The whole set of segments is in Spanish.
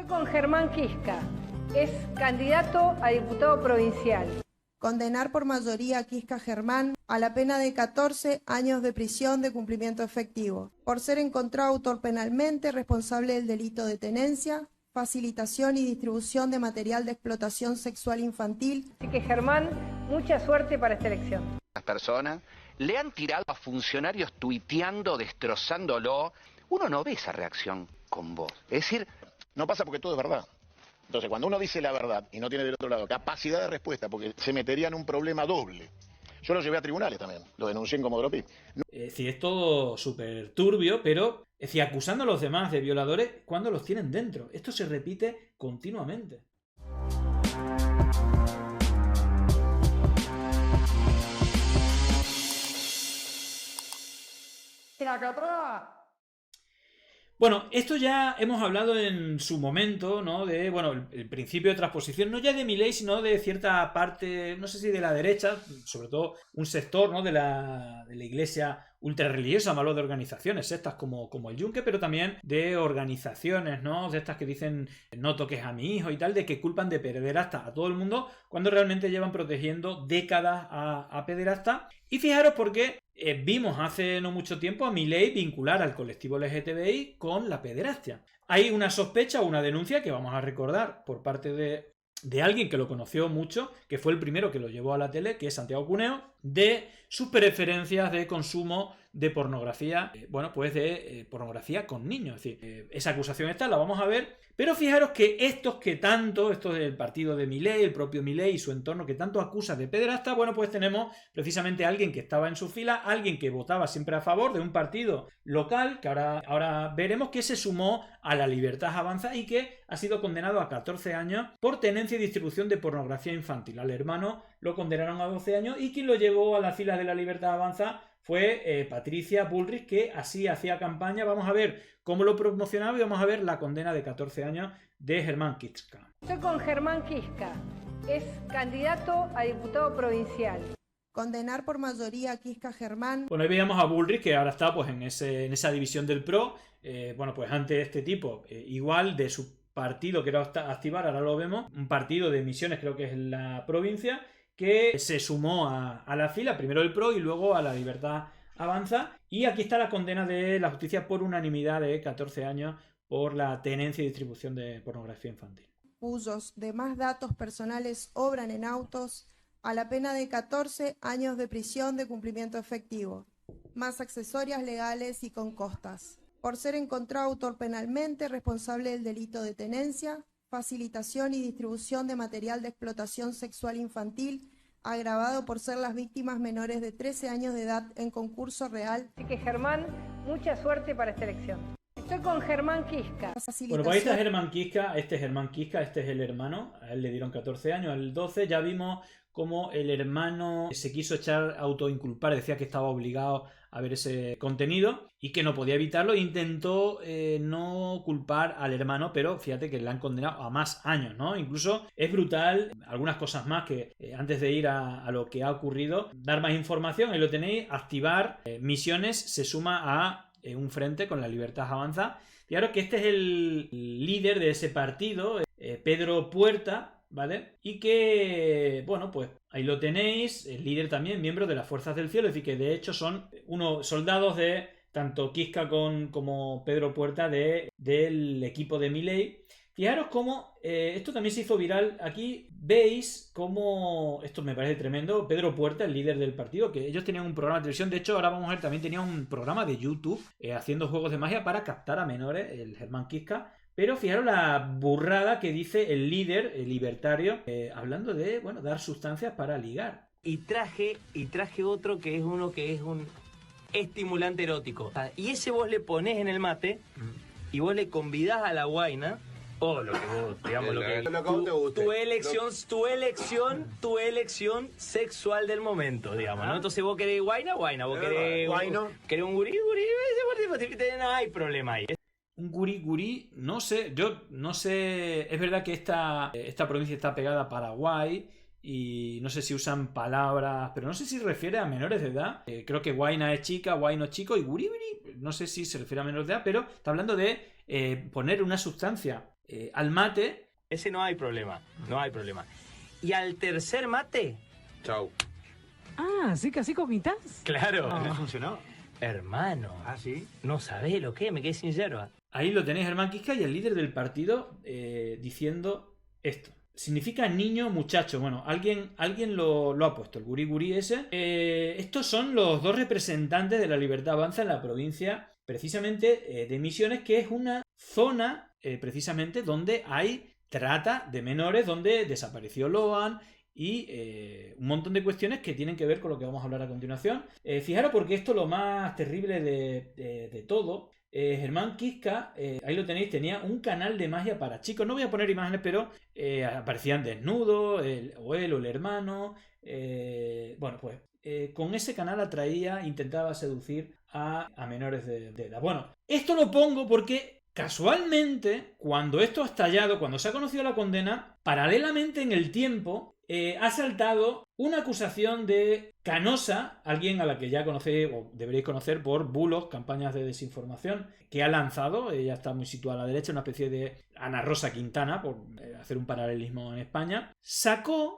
Con Germán Quisca, es candidato a diputado provincial. Condenar por mayoría a Quisca Germán a la pena de 14 años de prisión de cumplimiento efectivo, por ser encontrado autor penalmente responsable del delito de tenencia, facilitación y distribución de material de explotación sexual infantil. Así que Germán, mucha suerte para esta elección. Las personas le han tirado a funcionarios tuiteando, destrozándolo. Uno no ve esa reacción con vos. Es decir, no pasa porque todo es verdad. Entonces, cuando uno dice la verdad y no tiene del otro lado capacidad de respuesta, porque se metería en un problema doble. Yo lo llevé a tribunales también, lo denuncié en Comodoro Pi. Es decir, es todo súper turbio, pero es decir, acusando a los demás de violadores cuando los tienen dentro. Esto se repite continuamente. Bueno, esto ya hemos hablado en su momento, ¿no? De, bueno, el principio de transposición, no ya de Milei, sino de cierta parte, no sé si de la derecha, sobre todo un sector, ¿no? de la iglesia ultrarreligiosa, malo de organizaciones, sectas como el Yunque, pero también de organizaciones, ¿no? De estas que dicen no toques a mi hijo y tal, de que culpan de pederasta a todo el mundo, cuando realmente llevan protegiendo décadas a pederasta. Y fijaros porque vimos hace no mucho tiempo a Milei vincular al colectivo LGTBI con la pederastia. Hay una sospecha o una denuncia que vamos a recordar por parte de alguien que lo conoció mucho, que fue el primero que lo llevó a la tele, que es Santiago Cuneo, de sus preferencias de consumo de pornografía, pues de pornografía con niños. Es decir, esa acusación la vamos a ver, pero fijaros que estos del partido de Milei, el propio Milei y su entorno, que tanto acusa de pederasta, bueno, pues tenemos precisamente a alguien que estaba en su fila, alguien que votaba siempre a favor de un partido local, que ahora veremos, que se sumó a la Libertad Avanza y que ha sido condenado a 14 años por tenencia y distribución de pornografía infantil. Al hermano lo condenaron a 12 años y quien lo llevó a las filas de la Libertad Avanza fue Patricia Bullrich, que así hacía campaña. Vamos a ver cómo lo promocionaba y vamos a ver la condena de 14 años de Germán Quisca. Estoy con Germán Quisca, es candidato a diputado provincial. Condenar por mayoría a Quisca Germán. Bueno, ahí veíamos a Bullrich, que ahora está pues en esa división del PRO. Pues ante este tipo, igual de su partido que era Activar, ahora lo vemos, un partido de Misiones, creo que es en la provincia, que se sumó a la fila, primero el PRO y luego a la Libertad Avanza. Y aquí está la condena de la justicia por unanimidad de 14 años por la tenencia y distribución de pornografía infantil. Cuyos demás datos personales obran en autos a la pena de 14 años de prisión de cumplimiento efectivo, más accesorias legales y con costas, por ser encontrado autor penalmente responsable del delito de tenencia, facilitación y distribución de material de explotación sexual infantil, agravado por ser las víctimas menores de 13 años de edad en concurso real. Así que Germán, mucha suerte para esta elección. Estoy con Germán Quisca. Bueno, pues ahí está Germán Quisca, este es el hermano, a él le dieron 14 años, al 12 ya vimos cómo el hermano se quiso autoinculpar, decía que estaba obligado a ver ese contenido y que no podía evitarlo, intentó no culpar al hermano, pero fíjate que le han condenado a más años, ¿no? Incluso es brutal, algunas cosas más que antes de ir a lo que ha ocurrido, dar más información, ahí lo tenéis, Activar Misiones se suma a un frente con la Libertad Avanza. Fijaros que este es el líder de ese partido, Pedro Puerta, ¿vale? Y que, bueno, pues ahí lo tenéis, el líder también, miembro de las Fuerzas del Cielo, es decir, que de hecho son unos soldados de tanto Quisca como Pedro Puerta del equipo de Milei. Fijaros cómo esto también se hizo viral. Aquí veis cómo, esto me parece tremendo, Pedro Puerta, el líder del partido, que ellos tenían un programa de televisión, de hecho ahora vamos a ver, también tenían un programa de YouTube haciendo juegos de magia para captar a menores, el Germán Quisca. Pero fijaros la burrada que dice el líder, el libertario, hablando de, bueno, dar sustancias para ligar. Y traje otro que es un estimulante erótico. Y ese vos le ponés en el mate y vos le convidás a la guaina, o lo que vos, digamos, tu elección sexual del momento, digamos, ¿no? Entonces vos querés guaina, vos querés un gurí, no hay problema ahí. Un gurí, no sé, yo no sé, es verdad que esta provincia está pegada a Paraguay y no sé si usan palabras, pero no sé si refiere a menores de edad. Creo que guaina es chica, guaino es chico y gurí, no sé si se refiere a menores de edad, pero está hablando de poner una sustancia al mate. Ese no hay problema. Y al tercer mate, chau. Ah, ¿sí que así comitás? Claro. No. ¿Funcionó? Hermano. ¿Ah, sí? No sabés lo que es, me quedé sin yerba. Ahí lo tenéis, Germán Quisca, y el líder del partido diciendo esto. Significa niño, muchacho. Bueno, alguien lo ha puesto, el gurí gurí ese. Estos son los dos representantes de la Libertad Avanza en la provincia, precisamente de Misiones, que es una zona, precisamente, donde hay trata de menores, donde desapareció Loan y un montón de cuestiones que tienen que ver con lo que vamos a hablar a continuación. Fijaros, porque esto es lo más terrible de todo. Germán Quisca, ahí lo tenéis, tenía un canal de magia para chicos. No voy a poner imágenes, pero aparecían desnudos, él o el hermano. Bueno, pues con ese canal intentaba seducir a menores de edad. Bueno, esto lo pongo porque casualmente, cuando esto ha estallado, cuando se ha conocido la condena, paralelamente en el tiempo ha saltado una acusación de Canosa, alguien a la que ya conocéis o deberéis conocer por bulos, campañas de desinformación, que ha lanzado. Ella está muy situada a la derecha, una especie de Ana Rosa Quintana, por hacer un paralelismo en España. Sacó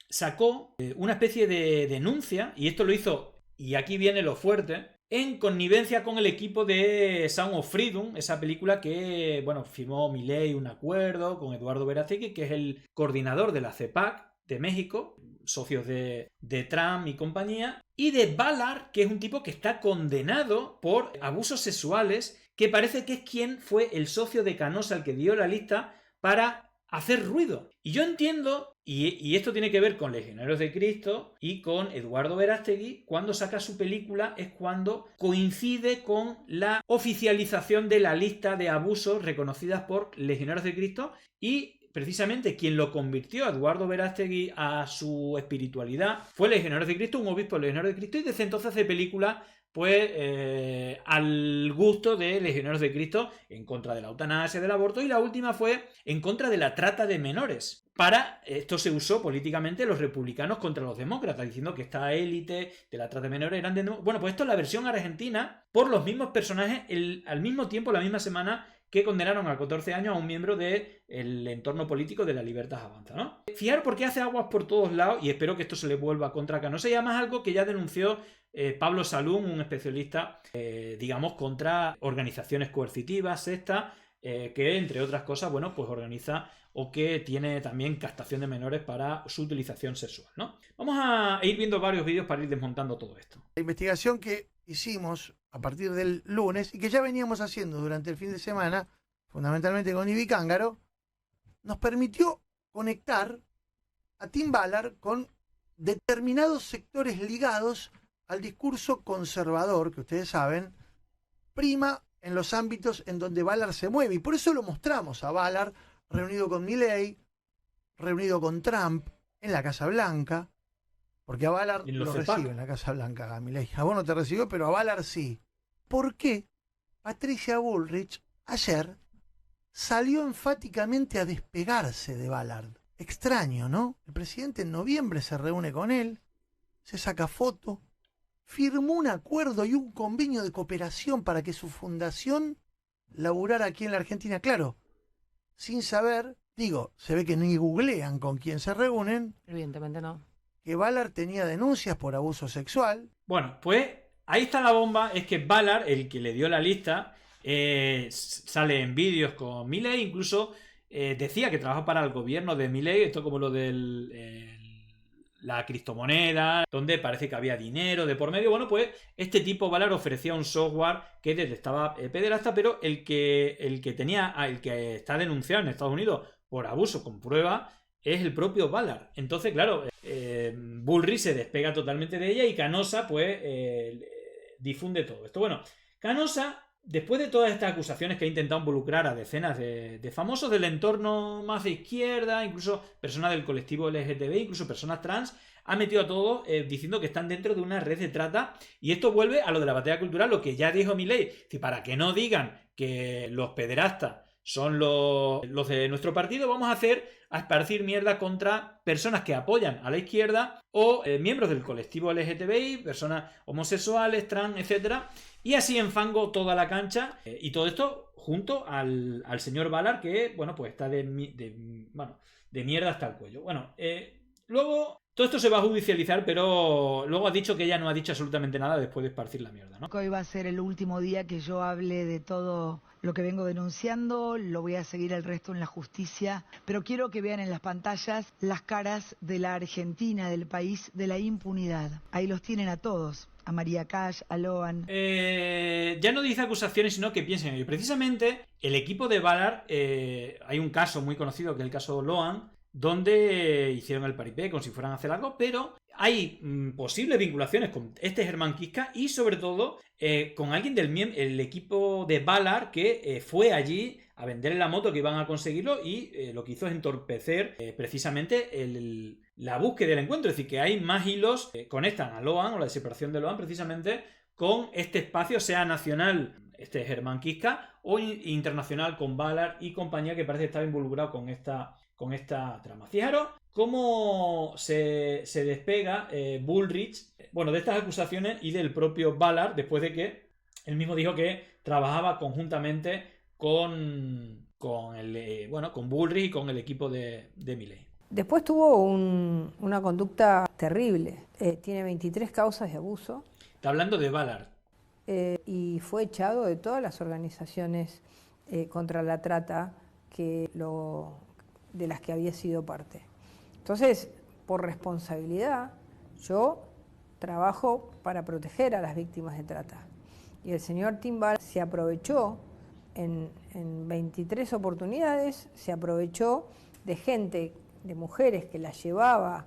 una especie de denuncia, y esto lo hizo, y aquí viene lo fuerte, en connivencia con el equipo de Sound of Freedom, esa película que, bueno, firmó Milei un acuerdo con Eduardo Verástegui, que es el coordinador de la CEPAC de México, socios de Trump y compañía, y de Ballard, que es un tipo que está condenado por abusos sexuales, que parece que es quien fue el socio de Canosa, el que dio la lista para hacer ruido. Y yo entiendo, y esto tiene que ver con Legionarios de Cristo y con Eduardo Verástegui, cuando saca su película es cuando coincide con la oficialización de la lista de abusos reconocidas por Legionarios de Cristo, y precisamente quien lo convirtió a Eduardo Verástegui a su espiritualidad fue Legionarios de Cristo, un obispo de Legionarios de Cristo, y desde entonces hace película pues al gusto de Legionarios de Cristo, en contra de la eutanasia, del aborto, y la última fue en contra de la trata de menores. Esto se usó políticamente los republicanos contra los demócratas, diciendo que esta élite de la trata de menores eran de... Bueno, pues esto es la versión argentina por los mismos personajes al mismo tiempo, la misma semana, que condenaron a 14 años a un miembro del entorno político de la Libertad Avanza, ¿no? Fijar porque hace aguas por todos lados, y espero que esto se le vuelva contra Canosa, y además algo que ya denunció Pablo Salum, un especialista, digamos, contra organizaciones coercitivas, sectas, que entre otras cosas, bueno, pues organiza o que tiene también captación de menores para su utilización sexual, ¿no? Vamos a ir viendo varios vídeos para ir desmontando todo esto. La investigación que hicimos a partir del lunes y que ya veníamos haciendo durante el fin de semana, fundamentalmente con Ibi Cángaro, nos permitió conectar a Tim Ballard con determinados sectores ligados al discurso conservador, que ustedes saben, prima en los ámbitos en donde Ballard se mueve. Y por eso lo mostramos a Ballard reunido con Milei, reunido con Trump, en la Casa Blanca, porque a Ballard lo recibe en la Casa Blanca, a Milei. A vos no te recibió, pero a Ballard sí. ¿Por qué Patricia Bullrich ayer salió enfáticamente a despegarse de Ballard? Extraño, ¿no? El presidente en noviembre se reúne con él, se saca foto, firmó un acuerdo y un convenio de cooperación para que su fundación laburara aquí en la Argentina. Claro, sin saber, se ve que ni googlean con quién se reúnen. Evidentemente no. Que Ballard tenía denuncias por abuso sexual. Bueno, pues ahí está la bomba, es que Ballard, el que le dio la lista, sale en vídeos con Milei, incluso decía que trabaja para el gobierno de Milei, esto como lo de la criptomoneda, donde parece que había dinero de por medio. Bueno, pues este tipo, Ballard, ofrecía un software que detectaba pederasta, pero el que está denunciado en Estados Unidos por abuso con prueba es el propio Ballard. Entonces, claro, Bullrich se despega totalmente de ella y Canosa pues difunde todo esto. Bueno, Canosa, después de todas estas acusaciones que ha intentado involucrar a decenas de famosos del entorno más de izquierda, incluso personas del colectivo LGTB, incluso personas trans, ha metido a todos diciendo que están dentro de una red de trata. Y esto vuelve a lo de la batalla cultural, lo que ya dijo Milei, para que no digan que los pederastas son los de nuestro partido, vamos a esparcir mierda contra personas que apoyan a la izquierda o miembros del colectivo LGTBI, personas homosexuales, trans, etcétera, y así enfango toda la cancha y todo esto junto al señor Ballard, que, bueno, pues está de mierda hasta el cuello. Bueno, luego todo esto se va a judicializar, pero luego ha dicho que ella no ha dicho absolutamente nada después de esparcir la mierda, ¿no? Hoy va a ser el último día que yo hable de todo lo que vengo denunciando, lo voy a seguir el resto en la justicia, pero quiero que vean en las pantallas las caras de la Argentina, del país de la impunidad. Ahí los tienen a todos. A María Cash, a Loan. Ya no dice acusaciones, sino que piensen en ello. Precisamente el equipo de Ballard, hay un caso muy conocido que es el caso Loan, donde hicieron el paripé como si fueran a hacer algo, pero hay posibles vinculaciones con este Germán Kiska y sobre todo con alguien del equipo de Ballard que fue allí a venderle la moto, que iban a conseguirlo, y lo que hizo es entorpecer precisamente la búsqueda del encuentro. Es decir, que hay más hilos que conectan a Loan, o la separación de Loan, precisamente con este espacio, sea nacional, este Germán Kiska, o internacional con Ballard y compañía, que parece estar involucrado con esta trama. Fijaros cómo se despega Bullrich, bueno, de estas acusaciones y del propio Ballard, después de que él mismo dijo que trabajaba conjuntamente con Bullrich y con el equipo de Milei. Después tuvo una conducta terrible. Tiene 23 causas de abuso. Está hablando de Ballard. Y fue echado de todas las organizaciones contra la trata de las que había sido parte. Entonces, por responsabilidad, yo trabajo para proteger a las víctimas de trata. Y el señor Tim Ballard se aprovechó en 23 oportunidades, se aprovechó de gente, de mujeres que las llevaba,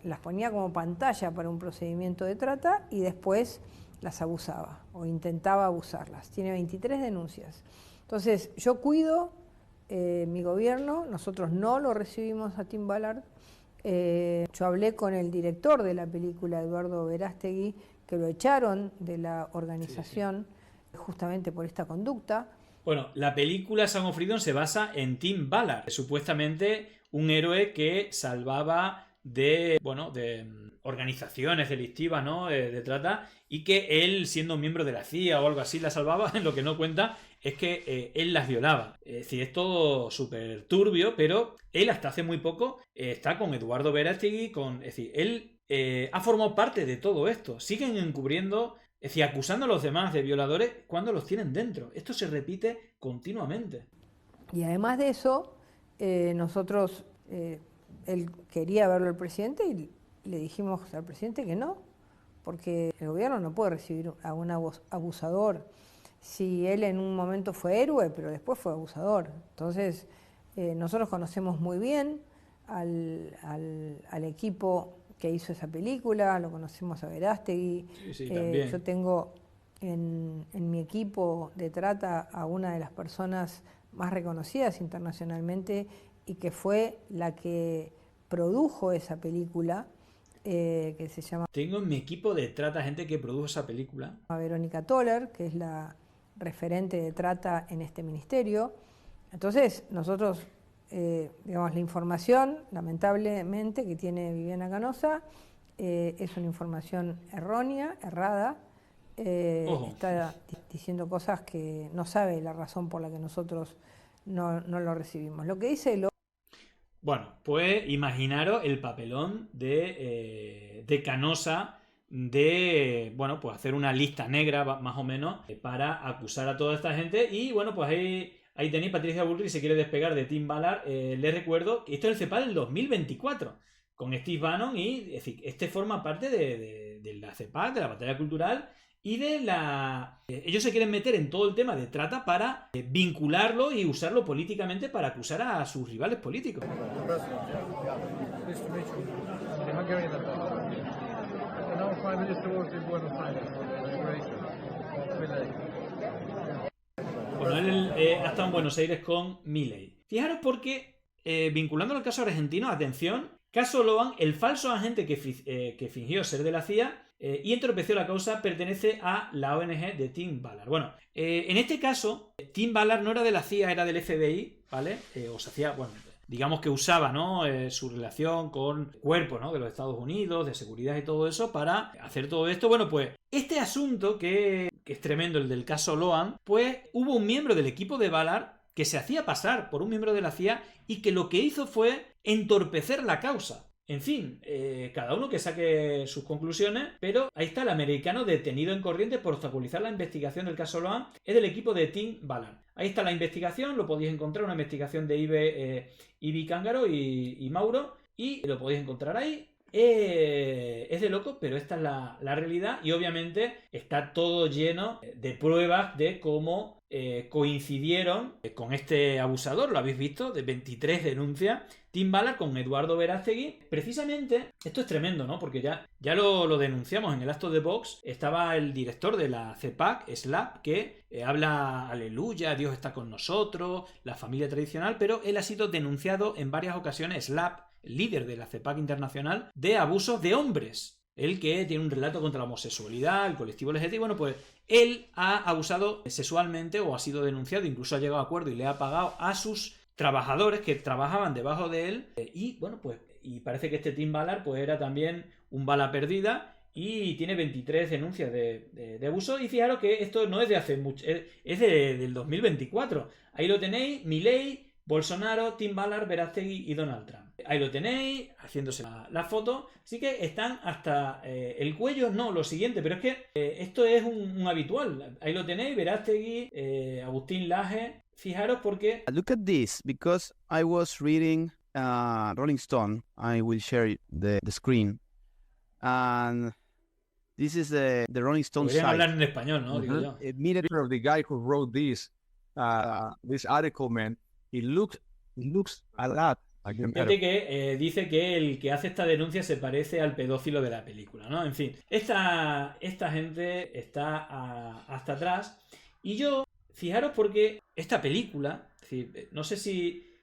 las ponía como pantalla para un procedimiento de trata y después las abusaba o intentaba abusarlas. Tiene 23 denuncias. Entonces, yo cuido mi gobierno, nosotros no lo recibimos a Tim Ballard. Yo hablé con el director de la película, Eduardo Verástegui, que lo echaron de la organización justamente por esta conducta. Bueno, la película Song of Freedom se basa en Tim Ballard, supuestamente un héroe que salvaba de organizaciones delictivas, ¿no? de trata, y que él, siendo miembro de la CIA o algo así, la salvaba. Lo que no cuenta es que él las violaba. Es decir, es todo súper turbio, pero él hasta hace muy poco está con Eduardo Verástegui, es decir, él ha formado parte de todo esto. Siguen encubriendo, es decir, acusando a los demás de violadores cuando los tienen dentro. Esto se repite continuamente. Y además de eso, nosotros, él quería verlo al presidente y le dijimos al presidente que no, porque el gobierno no puede recibir a un abusador. Si él en un momento fue héroe, pero después fue abusador. Entonces, nosotros conocemos muy bien al equipo que hizo esa película, lo conocemos a Verástegui. Sí, también. Yo tengo en mi equipo de trata a una de las personas más reconocidas internacionalmente y que fue la que produjo esa película, que se llama... Tengo en mi equipo de trata gente que produjo esa película. A Verónica Toller, que es la referente de trata en este ministerio. Entonces, nosotros, la información, lamentablemente, que tiene Viviana Canosa, es una información errónea, errada. Está diciendo cosas que no sabe la razón por la que nosotros no lo recibimos. Lo que dice Bueno, pues imaginaros el papelón de Canosa de, pues hacer una lista negra más o menos para acusar a toda esta gente. Y bueno, pues ahí tenéis Patricia Bullrich, se quiere despegar de Tim Ballard. Les recuerdo que esto es el CEPAL del 2024 con Steve Bannon, y es decir, este forma parte de la CEPAL, de la batalla cultural y de ellos se quieren meter en todo el tema de trata para vincularlo y usarlo políticamente para acusar a sus rivales políticos. Bueno, él ha estado en Buenos Aires con Milei. Fijaros porque, vinculándolo al caso argentino, atención, caso Loan, el falso agente que fingió ser de la CIA, y entorpeció la causa pertenece a la ONG de Tim Ballard. Bueno, en este caso, Tim Ballard no era de la CIA, era del FBI, ¿vale? O se hacía, bueno, digamos que usaba, ¿no? Su relación con cuerpos, ¿no? De los Estados Unidos, de seguridad y todo eso para hacer todo esto. Bueno, pues este asunto que es tremendo, el del caso Loan, pues hubo un miembro del equipo de Ballard que se hacía pasar por un miembro de la CIA y que lo que hizo fue entorpecer la causa. En fin, cada uno que saque sus conclusiones, pero ahí está el americano detenido en corriente por obstaculizar la investigación del caso Loan, es del equipo de Tim Ballard. Ahí está la investigación, lo podéis encontrar, una investigación de Ibi Cángaro y Mauro, y lo podéis encontrar ahí. Es de loco, pero esta es la realidad, y obviamente está todo lleno de pruebas de cómo coincidieron con este abusador. Lo habéis visto, de 23 denuncias, Tim Ballard con Eduardo Verástegui. Precisamente, esto es tremendo, ¿no? Porque ya lo denunciamos en el Acto de Vox. Estaba el director de la CEPAC, SLAP, que habla aleluya, Dios está con nosotros, la familia tradicional, pero él ha sido denunciado en varias ocasiones, SLAP, líder de la CEPAC internacional, de abusos de hombres. Él que tiene un relato contra la homosexualidad, el colectivo LGTB, bueno, pues él ha abusado sexualmente o ha sido denunciado, incluso ha llegado a acuerdo y le ha pagado a sus trabajadores que trabajaban debajo de él. Y bueno, pues y parece que este Tim Ballard pues era también un bala perdida y tiene 23 denuncias de abuso. Y fijaros que esto no es de hace mucho, es del 2024. Ahí lo tenéis, Milei, Bolsonaro, Tim Ballard, Verástegui y Donald Trump. Ahí lo tenéis, haciéndose la foto. Así que están hasta el cuello, no, lo siguiente, pero es que esto es un habitual. Ahí lo tenéis, Verástegui, Agustín Laje. Fijaros porque... Look at this, because I was reading Rolling Stone. I will share the screen. And this is the Rolling Stone site. Podrían hablar en español, ¿no? Digo yo. Immediately of the guy who wrote this article, man, it looks a lot. Gente que dice que el que hace esta denuncia se parece al pedófilo de la película, ¿no? En fin, esta gente está hasta atrás. Y yo, fijaros porque esta película, es decir, no sé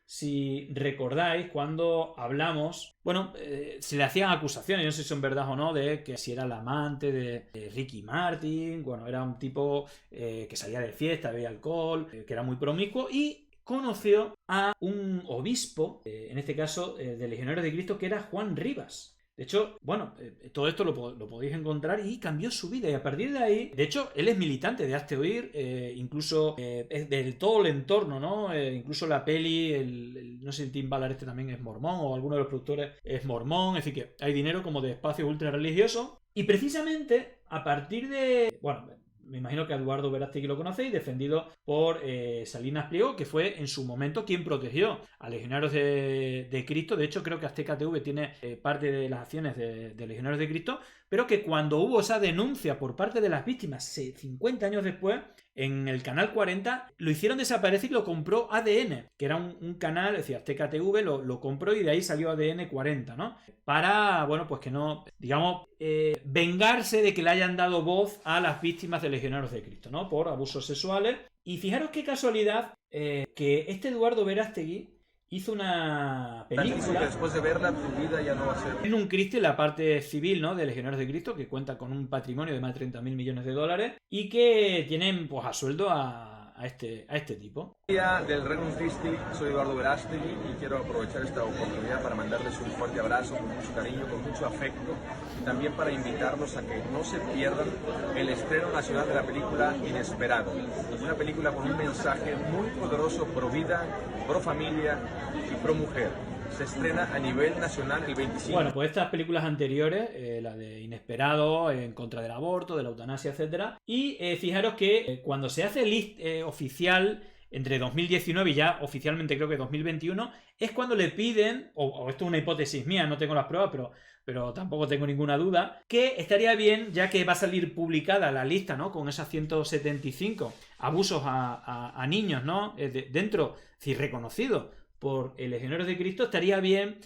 si recordáis cuando hablamos, bueno, se le hacían acusaciones, no sé si son verdad o no, de que si era el amante de Ricky Martin, bueno, era un tipo que salía de fiesta, bebía alcohol, que era muy promiscuo y conoció a un obispo, en este caso de Legionarios de Cristo, que era Juan Rivas. De hecho, bueno, todo esto lo podéis encontrar y cambió su vida. Y a partir de ahí, de hecho, él es militante de Hazte Oír, incluso es del todo el entorno, ¿no? Incluso la peli, no sé si Tim Ballard también es mormón o alguno de los productores es mormón. Es decir, que hay dinero como de espacios ultra religiosos. Y precisamente a partir de... Bueno, me imagino que a Eduardo Verástegui lo conocéis, defendido por Salinas Pliego, que fue en su momento quien protegió a Legionarios de Cristo. De hecho, creo que Azteca TV tiene parte de las acciones de Legionarios de Cristo, pero que cuando hubo esa denuncia por parte de las víctimas 50 años después, en el canal 40 lo hicieron desaparecer y lo compró ADN, que era un canal, es decir, Azteca TV lo compró y de ahí salió ADN 40, ¿no? Para, bueno, pues que no, digamos, vengarse de que le hayan dado voz a las víctimas de Legionarios de Cristo, ¿no? Por abusos sexuales. Y fijaros qué casualidad que este Eduardo Verástegui hizo una película que después de verla tu vida ya no va a ser en un Cristo, en la parte civil, ¿no? De Legionarios de Cristo, que cuenta con un patrimonio de más de 30.000 millones de dólares y que tienen pues a sueldo a este tipo. Del Regnum Christi, soy Eduardo Verástegui y quiero aprovechar esta oportunidad para mandarles un fuerte abrazo con mucho cariño, con mucho afecto y también para invitarlos a que no se pierdan el estreno nacional de la película Inesperado, una película con un mensaje muy poderoso pro vida, pro familia y pro mujer. Se estrena a nivel nacional el 25. Bueno, pues estas películas anteriores, la de Inesperado, en contra del aborto, de la eutanasia, etcétera. Y fijaros que cuando se hace el oficial entre 2019 y ya oficialmente creo que 2021, es cuando le piden, o esto es una hipótesis mía, no tengo las pruebas, pero tampoco tengo ninguna duda, que estaría bien, ya que va a salir publicada la lista, ¿no? Con esas 175 abusos a niños, ¿no? Dentro, si reconocido por el Legionarios de Cristo, estaría bien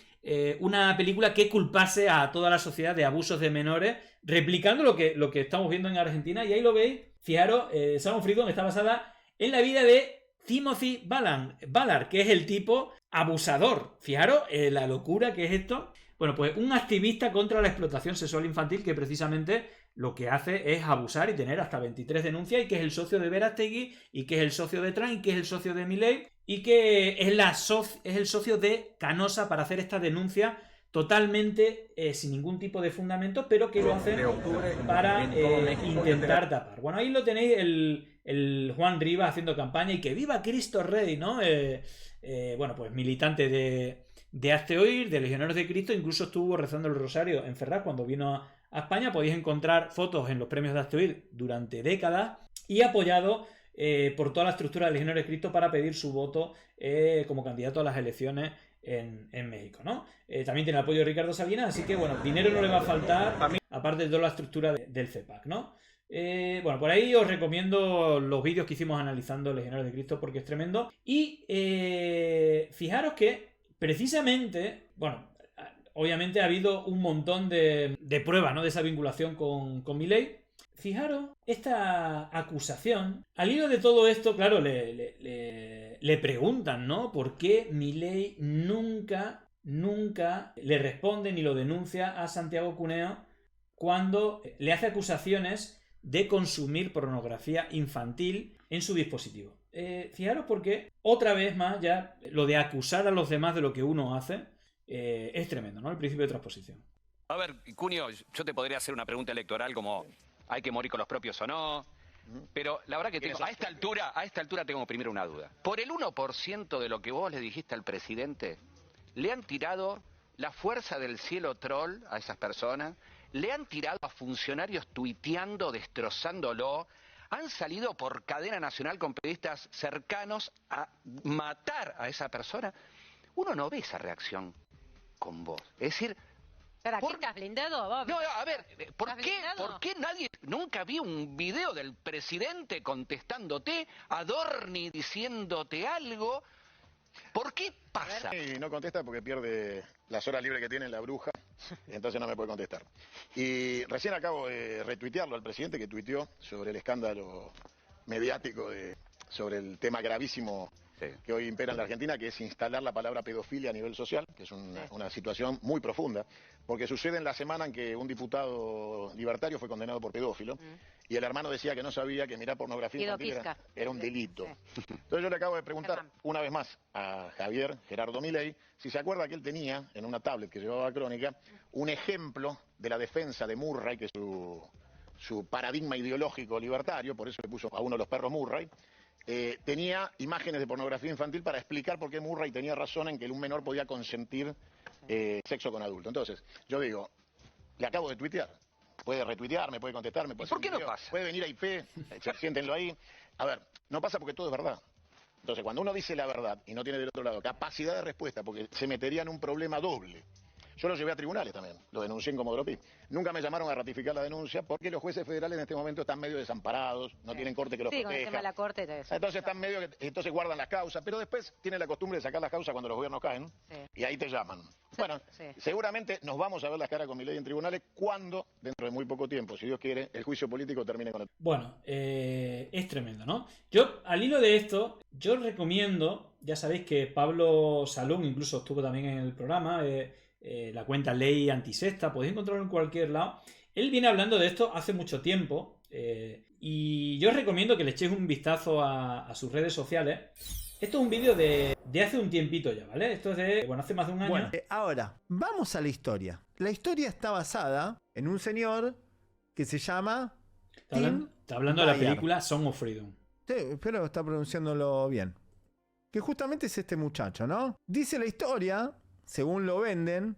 una película que culpase a toda la sociedad de abusos de menores, replicando lo que estamos viendo en Argentina. Y ahí lo veis, fijaros, Salmon Freedom está basada en la vida de Timothy Ballard, que es el tipo abusador. Fijaros la locura que es esto. Bueno, pues un activista contra la explotación sexual infantil que precisamente lo que hace es abusar y tener hasta 23 denuncias, y que es el socio de Verástegui, y que es el socio de Trump, y que es el socio de Milei, y que es el socio de Canosa para hacer esta denuncia totalmente sin ningún tipo de fundamento, pero que lo hacen para intentar tapar. Bueno, ahí lo tenéis, el Juan Rivas haciendo campaña, y que viva Cristo Rey, ¿no? Bueno, pues militante de Hazte Oír, de Legionarios de Cristo, incluso estuvo rezando el rosario en Ferraz cuando vino a España. Podéis encontrar fotos en los premios de Hazte Oír durante décadas, y apoyado por toda la estructura de Legionarios de Cristo para pedir su voto como candidato a las elecciones en México, ¿no? También tiene el apoyo de Ricardo Salinas, así que bueno, dinero no le va a faltar, aparte de toda la estructura del CEPAC, ¿no? Bueno, por ahí os recomiendo los vídeos que hicimos analizando Legionarios de Cristo, porque es tremendo. Y fijaros que precisamente, bueno, obviamente ha habido un montón de pruebas, ¿no?, de esa vinculación con Milei. Fijaros, esta acusación, al hilo de todo esto, claro, le preguntan, ¿no?, por qué Milei nunca le responde ni lo denuncia a Santiago Cuneo cuando le hace acusaciones de consumir pornografía infantil en su dispositivo. Fijaros, porque otra vez más ya lo de acusar a los demás de lo que uno hace es tremendo, ¿no? El principio de transposición. A ver, Cuneo, yo te podría hacer una pregunta electoral como ¿hay que morir con los propios o no? Pero la verdad que tengo, a esta altura tengo primero una duda. Por el 1% de lo que vos le dijiste al presidente, le han tirado la fuerza del cielo troll a esas personas, le han tirado a funcionarios tuiteando, destrozándolo, han salido por cadena nacional con periodistas cercanos a matar a esa persona. Uno no ve esa reacción con vos. Es decir, ¿Para qué estás blindado, Bob? no, a ver, ¿por qué nadie, nunca vi un video del presidente contestándote, Adorni diciéndote algo? ¿Por qué pasa? Y no contesta porque pierde las horas libres que tiene en la bruja, entonces no me puede contestar. Y recién acabo de retuitearlo al presidente, que tuiteó sobre el escándalo mediático sobre el tema gravísimo que hoy impera en la Argentina, que es instalar la palabra pedofilia a nivel social, que es una situación muy profunda, porque sucede en la semana en que un diputado libertario fue condenado por pedófilo, y el hermano decía que no sabía que mirar pornografía infantil era un delito. Entonces yo le acabo de preguntar una vez más a Javier Gerardo Milei si se acuerda que él tenía en una tablet que llevaba a Crónica un ejemplo de la defensa de Murray, que es su paradigma ideológico libertario, por eso le puso a uno de los perros Murray. Tenía imágenes de pornografía infantil para explicar por qué Murray tenía razón en que un menor podía consentir sexo con adulto. Entonces, yo digo, le acabo de tuitear. Puede retuitearme, puede contestarme. Puede ¿Por qué no pasa? Puede venir a IP, siéntenlo ahí. A ver, no pasa porque todo es verdad. Entonces, cuando uno dice la verdad y no tiene del otro lado capacidad de respuesta, porque se metería en un problema doble. Yo lo llevé a tribunales también, lo denuncié en Comodoro Pi. Nunca me llamaron a ratificar la denuncia porque los jueces federales en este momento están medio desamparados, no tienen corte que los proteja. Con el tema de la corte y todo eso. Entonces están entonces guardan las causas, pero después tienen la costumbre de sacar las causas cuando los gobiernos caen, y ahí te llaman. Bueno, seguramente nos vamos a ver las caras con Milei en tribunales cuando, dentro de muy poco tiempo, si Dios quiere, el juicio político termine con el... Bueno, es tremendo, ¿no? Yo, al hilo de esto, yo recomiendo, ya sabéis que Pablo Salón incluso estuvo también en el programa, la cuenta Ley Antisexta, podéis encontrarlo en cualquier lado. Él viene hablando de esto hace mucho tiempo, y yo os recomiendo que le echéis un vistazo a sus redes sociales. Esto es un vídeo de hace un tiempito ya, ¿vale? Esto es de, bueno, hace más de un año. Bueno, ahora, vamos a la historia. La historia está basada en un señor que se llama... Está hablando de la película Song of Freedom. Sí, espero está pronunciándolo bien. Que justamente es este muchacho, ¿no? Dice la historia, según lo venden,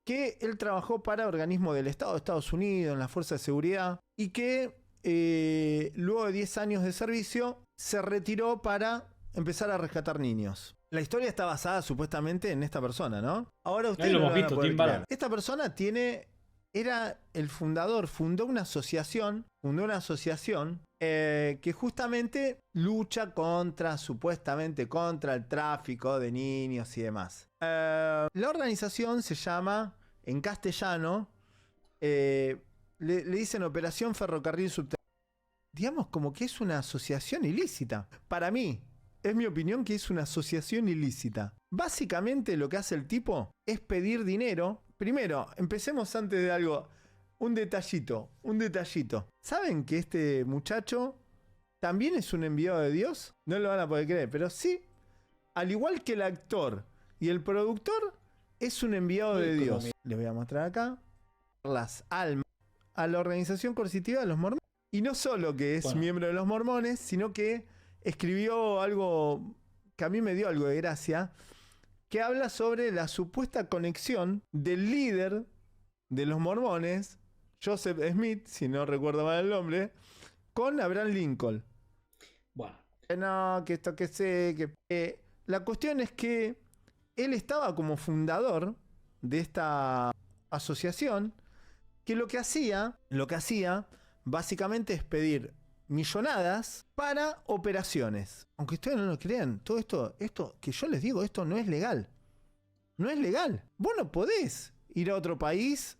que él trabajó para organismos del Estado de Estados Unidos, en las fuerzas de seguridad, y que luego de 10 años de servicio se retiró para empezar a rescatar niños. La historia está basada supuestamente en esta persona, ¿no? Ahora ustedes lo hemos visto, Tim Ballard. Esta persona era el fundador, fundó una asociación que justamente lucha supuestamente contra el tráfico de niños y demás. La organización se llama, en castellano, le dicen Operación Ferrocarril Subterráneo. Digamos como que es una asociación ilícita. Para mí, es mi opinión que es una asociación ilícita. Básicamente lo que hace el tipo es pedir dinero. Primero, empecemos antes de algo. un detallito. ¿Saben que este muchacho también es un enviado de Dios? No lo van a poder creer, pero sí, al igual que el actor y el productor, es un enviado de Dios. Les voy a mostrar acá las almas a la organización coercitiva de los mormones. Y no solo que es miembro de los mormones, sino que escribió algo que a mí me dio algo de gracia, que habla sobre la supuesta conexión del líder de los mormones, Joseph Smith, si no recuerdo mal el nombre, con Abraham Lincoln. Bueno. No, que esto que sé, que... la cuestión es que él estaba como fundador de esta asociación, que lo que hacía básicamente es pedir millonadas para operaciones. Aunque ustedes no lo crean, todo esto que yo les digo, esto no es legal. No es legal. Vos no podés ir a otro país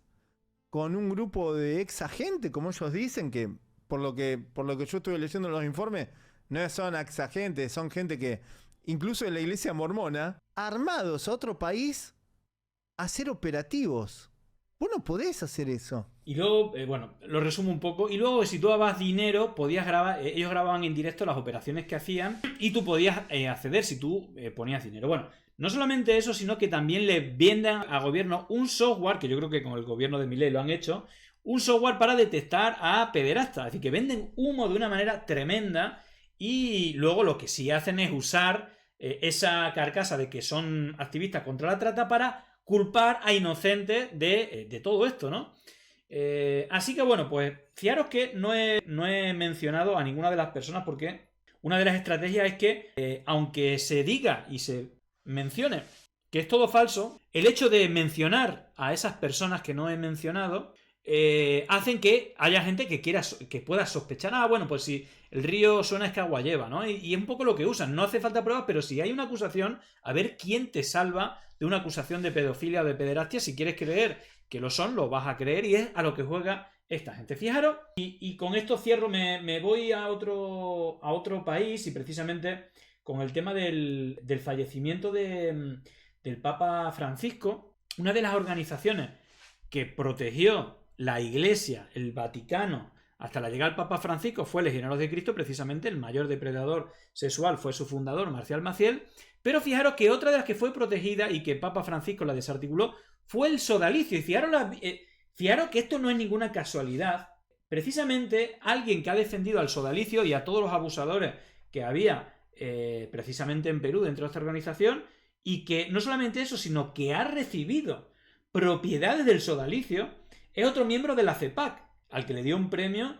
con un grupo de ex agentes, como ellos dicen, que por lo que yo estuve leyendo en los informes, no son ex agentes, son gente que, incluso en la iglesia mormona, armados a otro país a hacer operativos. Vos no podés hacer eso. Y luego, bueno, lo resumo un poco. Y luego, si tú dabas dinero, podías grabar. Ellos grababan en directo las operaciones que hacían y tú podías acceder si tú ponías dinero. Bueno, no solamente eso, sino que también le venden al gobierno un software, que yo creo que con el gobierno de Milei lo han hecho, un software para detectar a pederastas. Es decir, que venden humo de una manera tremenda y luego lo que sí hacen es usar esa carcasa de que son activistas contra la trata para culpar a inocentes de todo esto, ¿no? Así que bueno, pues fijaros que no he mencionado a ninguna de las personas porque una de las estrategias es que aunque se diga y se mencione que es todo falso, el hecho de mencionar a esas personas que no he mencionado hacen que haya gente que pueda sospechar, bueno, pues si el río suena es que agua lleva, ¿no? Y es un poco lo que usan, no hace falta pruebas, pero si hay una acusación, a ver quién te salva de una acusación de pedofilia o de pederastia. Si quieres creer que lo son, lo vas a creer y es a lo que juega esta gente. Fijaros, y con esto cierro, me voy a otro país y precisamente con el tema del fallecimiento del Papa Francisco, una de las organizaciones que protegió la Iglesia, el Vaticano, hasta la llegada del Papa Francisco fue Legionarios de Cristo, precisamente el mayor depredador sexual fue su fundador, Marcial Maciel. Pero fijaros que otra de las que fue protegida y que Papa Francisco la desarticuló fue el sodalicio. Y fijaros que esto no es ninguna casualidad. Precisamente alguien que ha defendido al sodalicio y a todos los abusadores que había precisamente en Perú dentro de esta organización, y que no solamente eso, sino que ha recibido propiedades del sodalicio, es otro miembro de la CEPAC, al que le dio un premio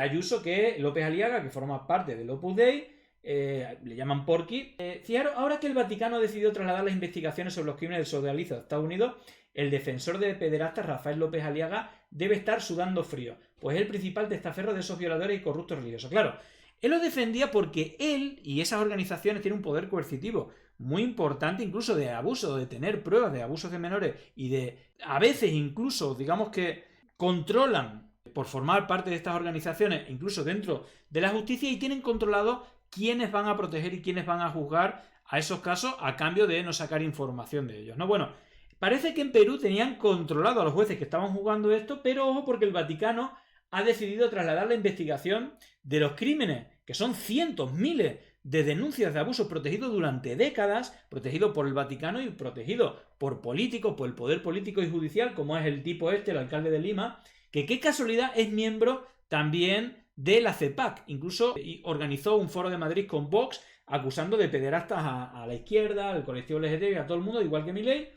Ayuso, que López Aliaga, que forma parte del Opus Dei, le llaman Porky. Fijaros, ahora que el Vaticano ha decidido trasladar las investigaciones sobre los crímenes del sodalicio a Estados Unidos, el defensor de pederastas, Rafael López Aliaga, debe estar sudando frío, pues es el principal testaferro de esos violadores y corruptos religiosos. Claro, él lo defendía porque él y esas organizaciones tienen un poder coercitivo muy importante, incluso de abuso, de tener pruebas de abusos de menores y de, a veces incluso, digamos que controlan por formar parte de estas organizaciones, incluso dentro de la justicia, y tienen controlado quiénes van a proteger y quiénes van a juzgar a esos casos a cambio de no sacar información de ellos, ¿no? Bueno, parece que en Perú tenían controlado a los jueces que estaban juzgando esto, pero ojo, porque el Vaticano ha decidido trasladar la investigación de los crímenes, que son cientos, miles de denuncias de abusos protegidos durante décadas, protegido por el Vaticano y protegido por políticos, por el poder político y judicial, como es el tipo el alcalde de Lima, que qué casualidad es miembro también de la CEPAC. Incluso organizó un foro de Madrid con Vox acusando de pederastas a la izquierda, al colectivo LGTB, a todo el mundo, igual que Milei.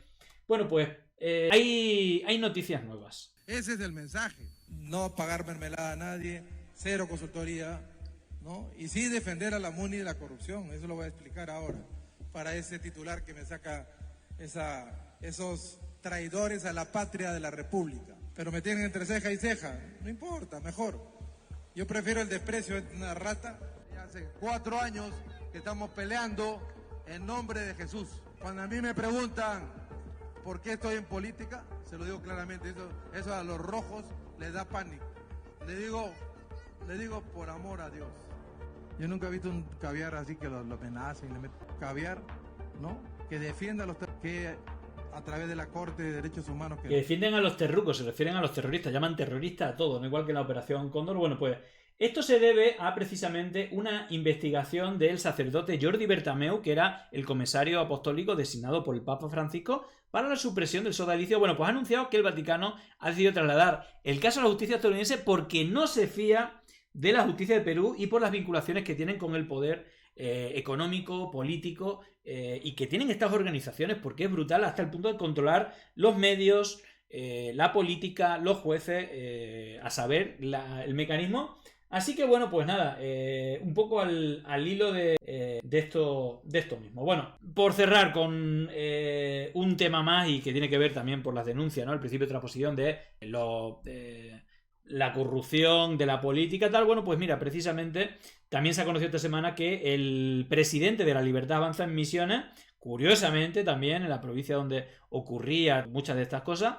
Bueno, pues hay noticias nuevas. Ese es el mensaje. No pagar mermelada a nadie, cero consultoría, ¿no? Y sí defender a la MUNI de la corrupción. Eso lo voy a explicar ahora. Para ese titular que me saca esos traidores a la patria de la República. Pero me tienen entre ceja y ceja. No importa, mejor. Yo prefiero el desprecio de una rata. Ya hace 4 años que estamos peleando en nombre de Jesús. Cuando a mí me preguntan por qué estoy en política, se lo digo claramente, eso a los rojos les da pánico. Le digo por amor a Dios. Yo nunca he visto un caviar así que lo amenacen, le meten caviar, ¿no? Que defienda a los que a través de la Corte de Derechos Humanos. Que defienden a los terrucos, se refieren a los terroristas, llaman terroristas a todo, no igual que en la Operación Cóndor. Bueno, pues esto se debe a precisamente una investigación del sacerdote Jordi Bertomeu, que era el comisario apostólico designado por el Papa Francisco para la supresión del sodalicio. Bueno, pues ha anunciado que el Vaticano ha decidido trasladar el caso a la justicia estadounidense porque no se fía de la justicia de Perú y por las vinculaciones que tienen con el poder económico, político y que tienen estas organizaciones, porque es brutal hasta el punto de controlar los medios, la política, los jueces, a saber, el mecanismo. Así que bueno, pues nada, un poco al hilo de esto mismo. Bueno, por cerrar con un tema más y que tiene que ver también por las denuncias, ¿no? El principio de transposición de la corrupción, de la política, tal. Bueno, pues mira, precisamente también se ha conocido esta semana que el presidente de La Libertad Avanza en Misiones, curiosamente también en la provincia donde ocurrían muchas de estas cosas,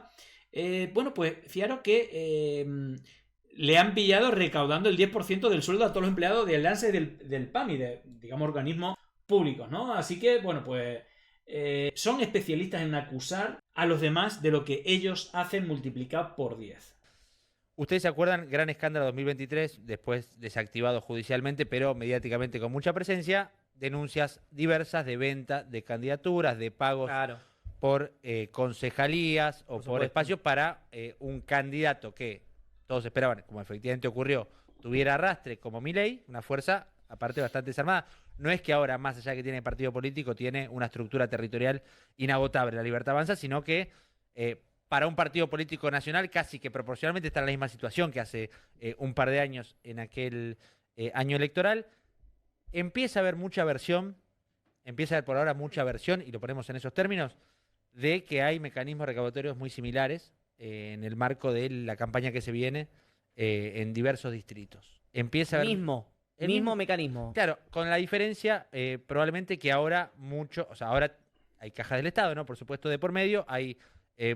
bueno, pues fijaros que le han pillado recaudando el 10% del sueldo a todos los empleados de Alianza y del PAMI, de, digamos, organismos públicos, ¿no? Así que, bueno, pues son especialistas en acusar a los demás de lo que ellos hacen multiplicado por 10. Ustedes se acuerdan, gran escándalo 2023, después desactivado judicialmente, pero mediáticamente con mucha presencia, denuncias diversas de venta de candidaturas, de pagos por concejalías o por espacios para un candidato que todos esperaban, como efectivamente ocurrió, tuviera arrastre como Milei, una fuerza aparte bastante desarmada. No es que ahora, más allá de que tiene partido político, tiene una estructura territorial inagotable, La Libertad Avanza, sino que para un partido político nacional casi que proporcionalmente está en la misma situación que hace un par de años en aquel año electoral. Empieza a haber mucha versión, empieza a haber por ahora mucha versión, y lo ponemos en esos términos, de que hay mecanismos recaudatorios muy similares en el marco de la campaña que se viene en diversos distritos. Empieza a haber... El mismo mecanismo. Claro, con la diferencia probablemente que ahora ahora hay cajas del Estado, ¿no? Por supuesto, de por medio, hay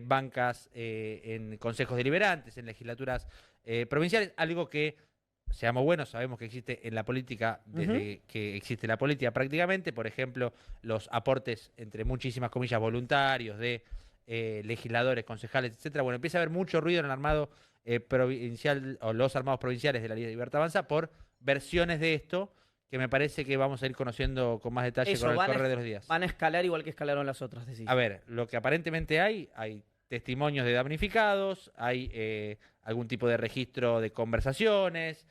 bancas en consejos deliberantes, en legislaturas provinciales, algo que, seamos buenos, sabemos que existe en la política desde que existe la política prácticamente. Por ejemplo, los aportes, entre muchísimas comillas, voluntarios de legisladores, concejales, etcétera. Bueno, empieza a haber mucho ruido en el armado provincial, o los armados provinciales de la Libertad Avanza, por versiones de esto que me parece que vamos a ir conociendo con más detalle con el correr de los días. Van a escalar igual que escalaron las otras, decís. A ver, lo que aparentemente hay testimonios de damnificados, hay algún tipo de registro de conversaciones,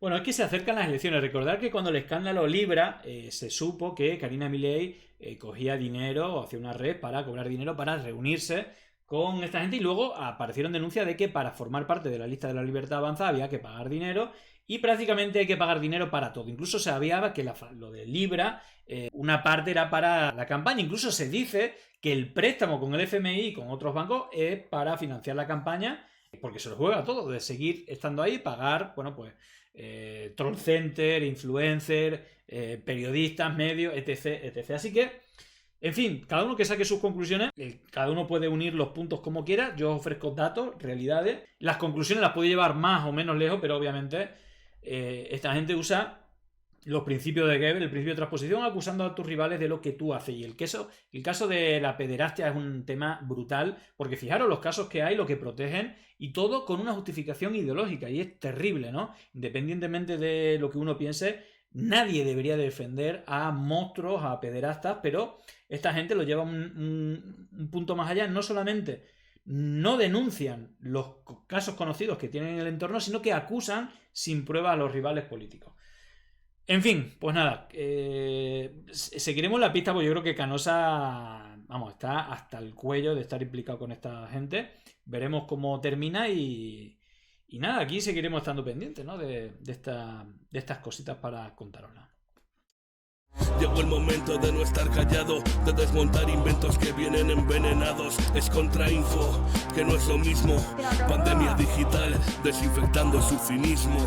Bueno, es que se acercan las elecciones. Recordar que cuando el escándalo Libra se supo que Karina Milei cogía dinero o hacía una red para cobrar dinero para reunirse con esta gente, y luego aparecieron denuncias de que para formar parte de la lista de La Libertad Avanza había que pagar dinero, y prácticamente hay que pagar dinero para todo. Incluso se había que lo de Libra, una parte era para la campaña. Incluso se dice que el préstamo con el FMI y con otros bancos es para financiar la campaña, porque se lo juega todo, de seguir estando ahí, pagar, bueno, pues troll center, influencer, periodistas, medios, etc. Así que, en fin, cada uno que saque sus conclusiones, cada uno puede unir los puntos como quiera. Yo ofrezco datos, realidades. Las conclusiones las puede llevar más o menos lejos, pero obviamente esta gente usa los principios de Goebbels, el principio de transposición, acusando a tus rivales de lo que tú haces. Y el caso de la pederastia es un tema brutal, porque fijaros los casos que hay, lo que protegen, y todo con una justificación ideológica, y es terrible, ¿no? Independientemente de lo que uno piense, nadie debería defender a monstruos, a pederastas, pero esta gente lo lleva un punto más allá. No solamente no denuncian los casos conocidos que tienen en el entorno, sino que acusan sin prueba a los rivales políticos. En fin, pues nada, seguiremos la pista, porque yo creo que Canosa, está hasta el cuello de estar implicado con esta gente. Veremos cómo termina y nada, aquí seguiremos estando pendientes, ¿no? de estas cositas para contaroslas. Llegó el momento de no estar callado, de desmontar inventos que vienen envenenados. Es contrainfo, que no es lo mismo. Pandemia digital, desinfectando su cinismo.